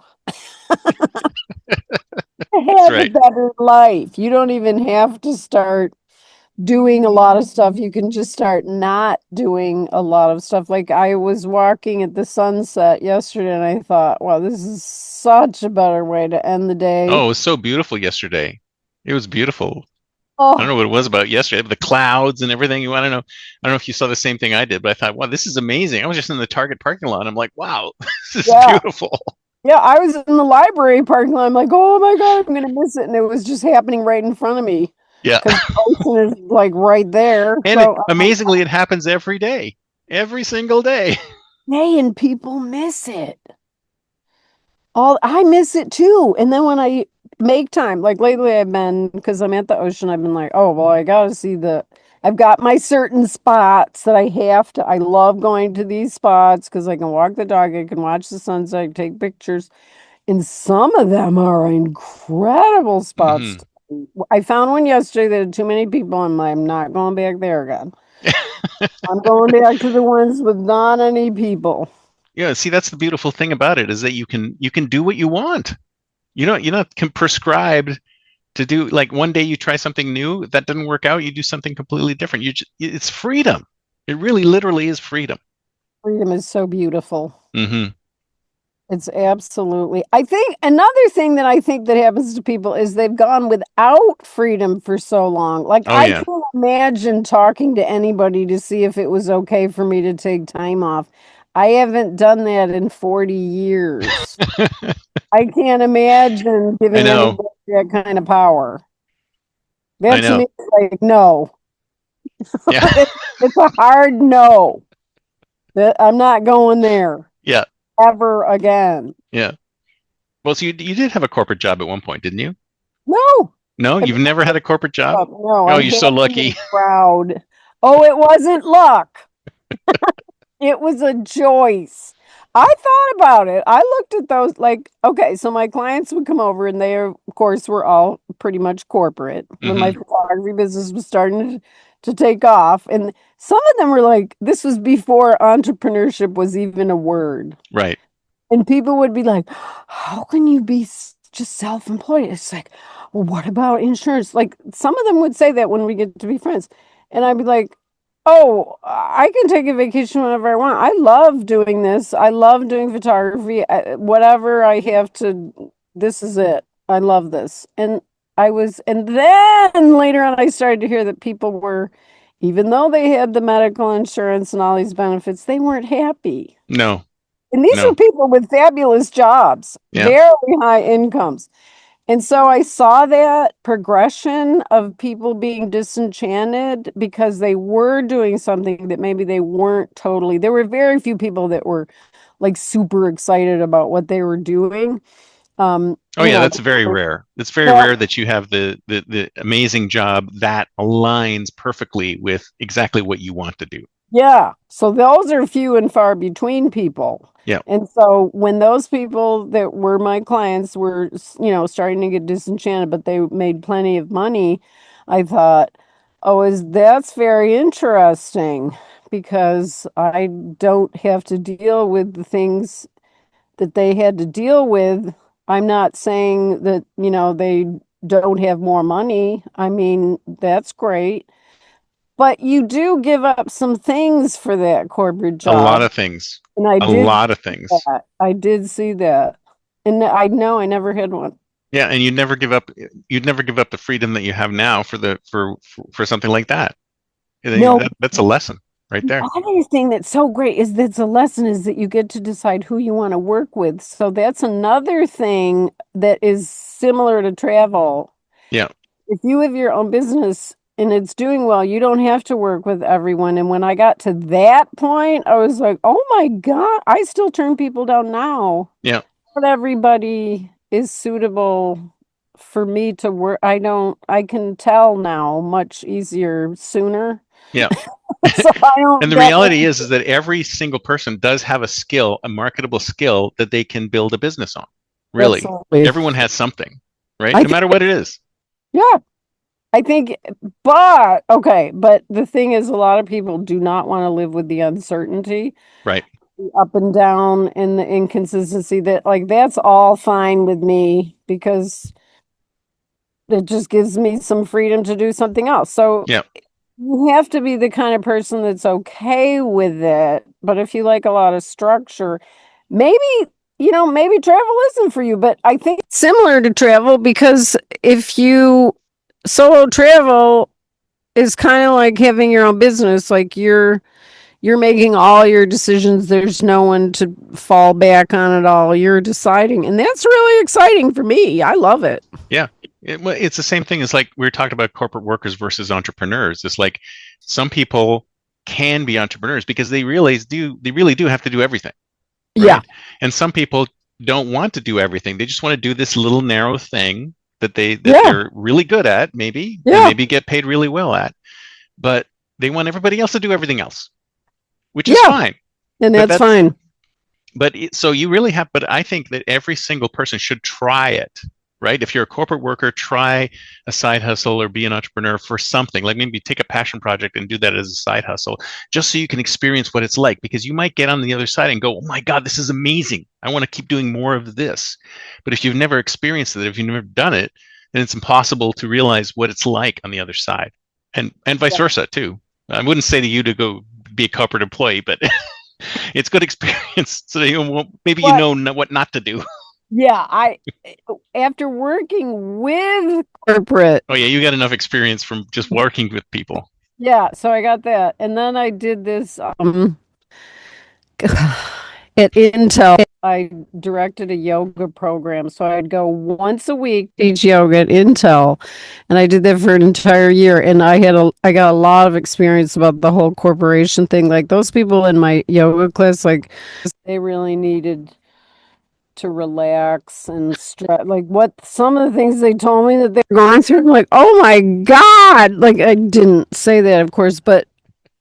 to That's have a right. better life. You don't even have to start doing a lot of stuff. You can just start not doing a lot of stuff. Like I was walking at the sunset yesterday and I thought, wow, this is such a better way to end the day. Oh, it was so beautiful yesterday. It was beautiful. I don't know Oh, what it was about yesterday, but the clouds and everything. I don't know. I don't know if you saw the same thing I did, but I thought, wow, this is amazing. I was just in the Target parking lot. I'm like, wow, this is yeah. beautiful. Yeah, I was in the library parking lot. I'm like, oh my God, I'm gonna miss it. And it was just happening right in front of me Yeah. because the ocean is like right there. And So, amazingly, it happens every day, every single day. hey, and people miss it. All I miss it too. And then when I make time, like lately I've been, because I'm at the ocean, I've been like, oh, well, I gotta see I've got my certain spots that I have to, I love going to these spots because I can walk the dog, I can watch the sunset, take pictures. And some of them are incredible spots. Hmm. I found one yesterday that had too many people. I'm not going back there again. I'm going back to the ones with not any people. Yeah. See, that's the beautiful thing about it is that you can do what you want. You're not prescribed to do like one day you try something new if that doesn't work out. You do something completely different. It's freedom. It really, literally is freedom. Freedom is so beautiful. Hmm. It's absolutely. I think another thing that I think that happens to people is they've gone without freedom for so long. Like Oh I yeah. can't imagine talking to anybody to see if it was okay for me to take time off. I haven't done that in 40 years. I can't imagine I giving know. anybody that kind of power. I That to know. me is like no. Yeah. It's a hard no. That I'm not going there Yeah. ever again. Yeah. Well, so you did have a corporate job at one point, didn't you? No. No, I've you've never had a corporate job? No, Oh, I'm you're so happy and lucky. proud. Oh, it wasn't luck. It was a choice. I thought about it. I looked at those like, okay, so my clients would come over and they, of course, were all pretty much corporate when my Hmm. photography business was starting to take off. And some of them were like, this was before entrepreneurship was even a word. Right. And people would be like, how can you be just self-employed? It's like, well, what about insurance? Like some of them would say that when we get to be friends. And I'd be like, oh, I can take a vacation whenever I want. I love doing this. I love doing photography. Whatever I have to, this is it. I love this. And then later on, I started to hear that people were, even though they had the medical insurance and all these benefits, they weren't happy. No. And these were No. people with fabulous jobs, Yeah. very high incomes. And so I saw that progression of people being disenchanted because they were doing something that maybe they weren't totally. There were very few people that were like super excited about what they were doing. Oh yeah, that's very rare. It's very Well, rare that you have the amazing job that aligns perfectly with exactly what you want to do. yeah. So those are few and far between people. Yeah. And so when those people that were my clients were, starting to get disenchanted, but they made plenty of money, I thought, oh, that's very interesting because I don't have to deal with the things that they had to deal with. I'm not saying that, they don't have more money. I mean, that's great. But you do give up some things for that corporate A lot job. of things. And I A did lot of see things. that. I did see that. And I know I never had one. Yeah, and you'd never give up the freedom that you have now for something like that. No, That's a lesson right the there. other thing that's so great is that's a lesson is that you get to decide who you want to work with. So that's another thing that is similar to travel. Yeah. If you have your own business and it's doing well, you don't have to work with everyone. And when I got to that point, I was like, oh my God, I still turn people down now. Yeah. Not everybody is suitable for me to work. I can tell now much easier sooner. Yeah. So I And don't the get reality is that every single person does have a skill, a marketable skill that they can build a business on. Really. absolutely. Everyone has something, right? I No think, matter what it is. yeah, I think, but okay, but the thing is, a lot of people do not want to live with the uncertainty, Right. the up and down, and the inconsistency. That like that's all fine with me because it just gives me some freedom to do something else. So Yeah. you have to be the kind of person that's okay with it. But if you like a lot of structure, maybe, maybe travel isn't for you. But I think it's similar to travel because if you solo travel is kind of like having your own business, like you're making all your decisions. There's no one to fall back on at all. You're deciding, and that's really exciting for me. I love it. Yeah. Well, it's the same thing as like we were talking about corporate workers versus entrepreneurs. It's like some people can be entrepreneurs because they really do have to do everything, Yeah. right? And some people don't want to do everything. They just want to do this little narrow thing that Yeah. they're really good at, maybe, and Yeah. maybe get paid really well at, but they want everybody else to do everything else, which is Yeah. fine. And But that's fine. so you really have, but I think that every single person should try it, right? If you're a corporate worker, try a side hustle or be an entrepreneur for something. Like maybe take a passion project and do that as a side hustle, just so you can experience what it's like. Because you might get on the other side and go, "Oh my God, this is amazing! I want to keep doing more of this." But if you've never experienced it, if you've never done it, then it's impossible to realize what it's like on the other side, and vice versa too. I wouldn't say to you to go be a corporate employee, but it's good experience so that maybe you But know what not to do. yeah, after working with corporate, Oh yeah, you got enough experience from just working with people. yeah, so I got that. And then I did this at Intel. I directed a yoga program. So I'd go once a week teach yoga at Intel. And I did that for an entire year. And I got a lot of experience about the whole corporation thing. Like those people in my yoga class, like they really needed to relax and stretch. Like what some of the things they told me that they're going through, I'm like, oh my God. Like I didn't say that, of course, but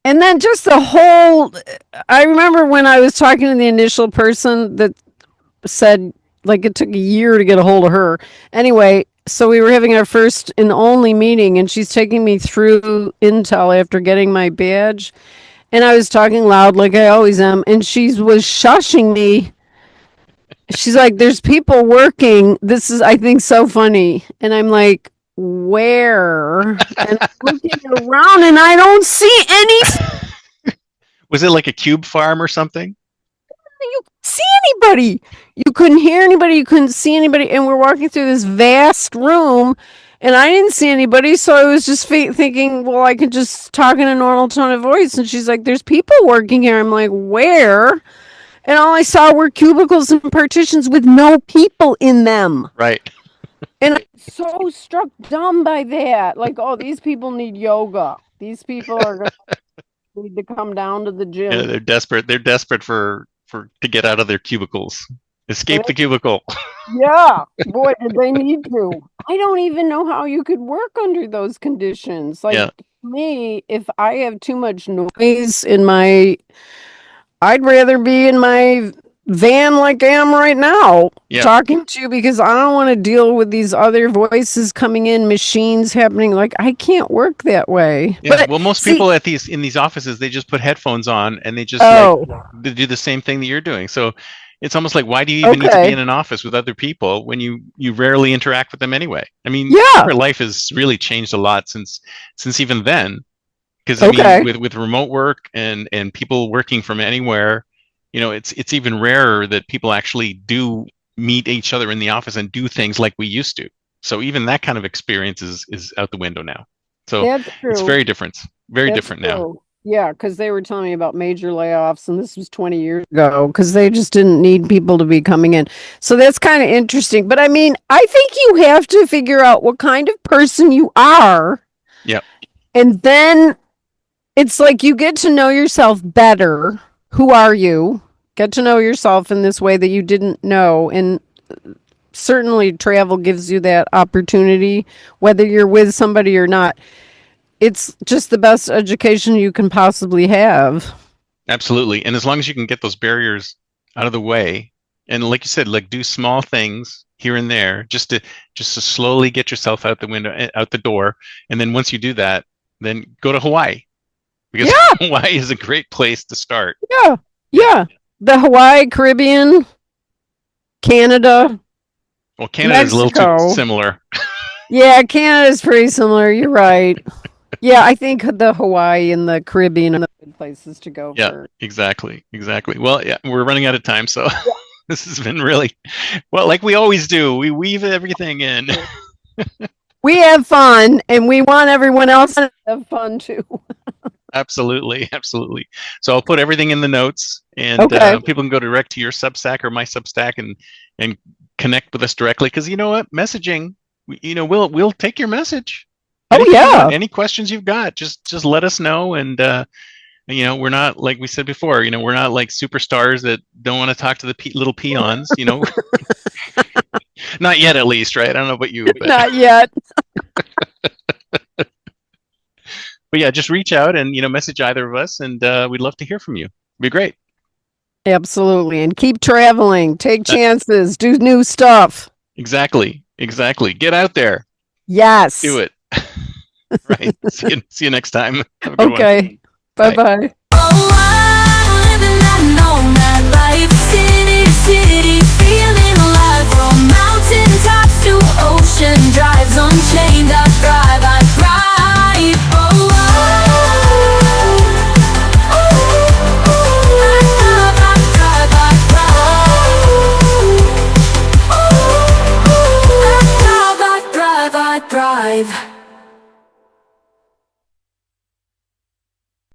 and then just the whole I remember when I was talking to the initial person that said like it took a year to get a hold of her. Anyway, so we were having our first and only meeting and she's taking me through Intel after getting my badge. And I was talking loud like I always am. And she was shushing me. She's like, there's people working. This is, I think, so funny. And I'm like, where? And I'm looking around and I don't see any. Was it like a cube farm or something? You couldn't see anybody. You couldn't hear anybody. You couldn't see anybody. And we're walking through this vast room and I didn't see anybody. So I was just thinking, well, I could just talk in a normal tone of voice. And she's like, there's people working here. I'm like, where? And all I saw were cubicles and partitions with no people in them. Right. And I'm so struck dumb by that. Like, oh, these people need yoga. These people are going to need to come down to the gym. Yeah, they're desperate. They're desperate for to get out of their cubicles. Escape the cubicle. Yeah, boy, did they need to. I don't even know how you could work under those conditions. Like Yeah. me, if I have too much noise in my I'd rather be in my van like I am right now Yeah. talking to you because I don't want to deal with these other voices coming in, machines happening. Like I can't work that way. Yeah. But Well, most see, people in these offices, they just put headphones on and they just oh, they do the same thing that you're doing. So it's almost like, why do you even need to be in okay. an office with other people when you rarely interact with them anyway? I mean, Yeah, corporate life has really changed a lot since even then. Because I mean, okay. with remote work and people working from anywhere, it's even rarer that people actually do meet each other in the office and do things like we used to. So even that kind of experience is out the window now. So That's it's true. very different. Very That's different now. true. Yeah, because they were telling me about major layoffs, and this was 20 years ago, because they just didn't need people to be coming in. So that's kind of interesting. But I mean, I think you have to figure out what kind of person you are. Yep. And then it's like you get to know yourself better. Who are you? Get to know yourself in this way that you didn't know. And certainly travel gives you that opportunity, whether you're with somebody or not. It's just the best education you can possibly have. Absolutely. And as long as you can get those barriers out of the way, and like you said, like do small things here and there, just to slowly get yourself out the window, out the door. And then once you do that, then go to Hawaii, because Hawaii is a great place to start. Yeah. Yeah. The Hawaii, Caribbean, Canada. Well, Canada is a little Mexico. too similar. Yeah, Canada's pretty similar. You're right. Yeah, I think the Hawaii and the Caribbean are the good places to go Yeah, for. exactly. Well, yeah, we're running out of time, so this has been really well, like we always do. We weave everything in. We have fun, and we want everyone else to have fun too. Absolutely, absolutely. So I'll put everything in the notes, and Okay. people can go direct to your Substack or my Substack and connect with us directly. Because you know what, messaging, we'll take your message. Oh, Anything you yeah. want, any questions you've got, just let us know. And we're not, like we said before, we're not like superstars that don't want to talk to the little peons. Not yet, at least, right? I don't know about you, but Not yet. but yeah, just reach out and message either of us, and we'd love to hear from you. It'd be great. Absolutely. And keep traveling, take chances, do new stuff. Exactly. Get out there. Yes. Do it. Right. See you next time. Have a good one. Okay. Bye-bye. Oh, I'm living that nomad life, city to city, feeling alive. From mountain tops to ocean drives, unchained, I thrive, I thrive. Oh, I thrive, I thrive.